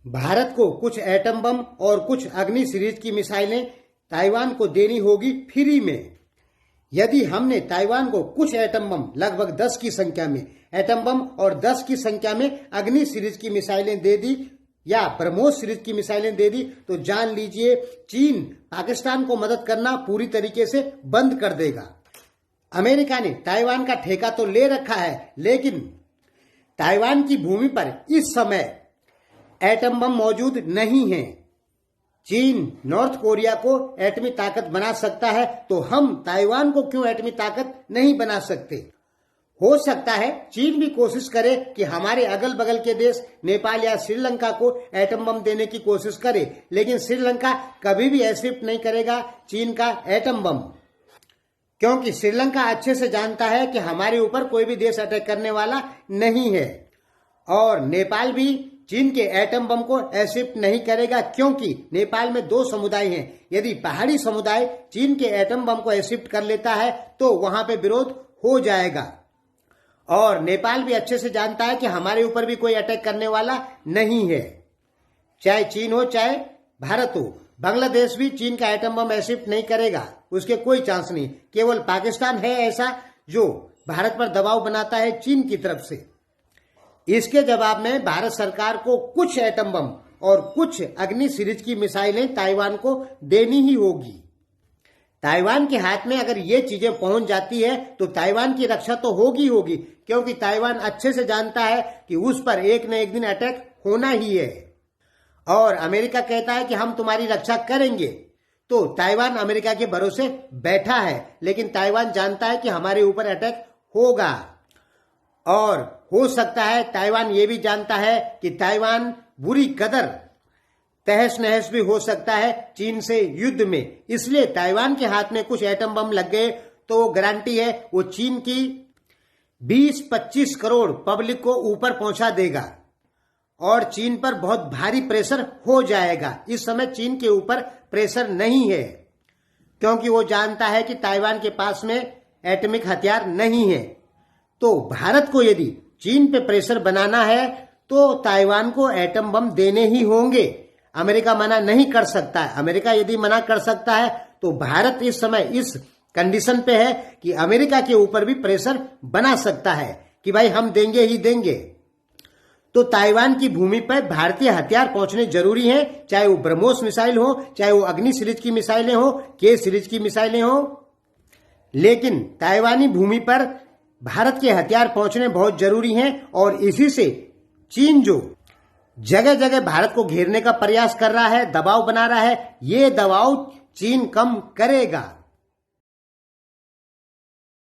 भारत को कुछ atom bomb और कुछ अग्नि सीरीज की मिसाइलें ताइवान को देनी होगी फ्री में। यदि हमने ताइवान को कुछ एटम बम लगभग 10 की संख्या में एटम बम और 10 की संख्या में अग्नि सीरीज की मिसाइलें दे दी या ब्रह्मोस सीरीज की मिसाइलें दे दी तो जान लीजिए चीन पाकिस्तान को मदद करना पूरी तरीके से बंद कर देगा। अमेरिका ने ताइवान का ठेका तो ले रखा है, लेकिन ताइवान की भूमि पर इस समय एटम बम मौजूद नहीं है। चीन नॉर्थ कोरिया को एटमी ताकत बना सकता है, तो हम ताइवान को क्यों एटमी ताकत नहीं बना सकते। हो सकता है चीन भी कोशिश करे कि हमारे अगल बगल के देश नेपाल या श्रीलंका को एटम बम देने की कोशिश करे, लेकिन श्रीलंका कभी भी एक्सेप्ट नहीं करेगा चीन का एटम बम, क्योंकि श्रीलंका अच्छे से जानता है कि हमारे ऊपर कोई भी देश अटैक करने वाला नहीं है। और नेपाल भी चीन के एटम बम को एक्सेप्ट नहीं करेगा, क्योंकि नेपाल में 2 समुदाय हैं। यदि पहाड़ी समुदाय चीन के एटम बम को एक्सेप्ट कर लेता है तो वहां पे विरोध हो जाएगा। और नेपाल भी अच्छे से जानता है कि हमारे ऊपर भी कोई अटैक करने वाला नहीं है, चाहे चीन हो चाहे भारत हो। बांग्लादेश भी चीन का एटम बम एक्सेप्ट नहीं करेगा, उसके कोई चांस नहीं। केवल पाकिस्तान है ऐसा जो भारत पर दबाव बनाता है चीन की तरफ से। इसके जवाब में भारत सरकार को कुछ एटम बम और कुछ अग्नि सीरीज की मिसाइलें ताइवान को देनी ही होगी। ताइवान के हाथ में अगर ये चीजें पहुंच जाती है तो ताइवान की रक्षा तो होगी, क्योंकि ताइवान अच्छे से जानता है कि उस पर एक न एक दिन अटैक होना ही है। और अमेरिका कहता है कि हम तुम्हारी रक्षा करेंगे, तो ताइवान अमेरिका के भरोसे बैठा है, लेकिन ताइवान जानता है कि हमारे ऊपर अटैक होगा। और हो सकता है ताइवान ये भी जानता है कि ताइवान बुरी कदर तहस नहस भी हो सकता है चीन से युद्ध में। इसलिए ताइवान के हाथ में कुछ एटम बम लग गए तो गारंटी है वो चीन की 20-25 करोड़ पब्लिक को ऊपर पहुंचा देगा और चीन पर बहुत भारी प्रेशर हो जाएगा। इस समय चीन के ऊपर प्रेशर नहीं है, क्योंकि वो जानता है कि ताइवान के पास में एटॉमिक हथियार नहीं है। तो भारत को यदि चीन पे प्रेशर बनाना है तो ताइवान को एटम बम देने ही होंगे। अमेरिका मना नहीं कर सकता है। अमेरिका यदि मना कर सकता है तो भारत इस समय इस कंडीशन पे है कि अमेरिका के ऊपर भी प्रेशर बना सकता है कि भाई हम देंगे ही देंगे। तो ताइवान की भूमि पर भारतीय हथियार पहुंचने जरूरी हैं, चाहे वो ब्रह्मोस मिसाइल हो, चाहे वो अग्नि सीरीज की मिसाइलें हो, के सीरीज की मिसाइलें हो, लेकिन ताइवानी भूमि पर भारत के हथियार पहुंचने बहुत जरूरी हैं। और इसी से चीन जो जगह जगह भारत को घेरने का प्रयास कर रहा है, दबाव बना रहा है, ये दबाव चीन कम करेगा।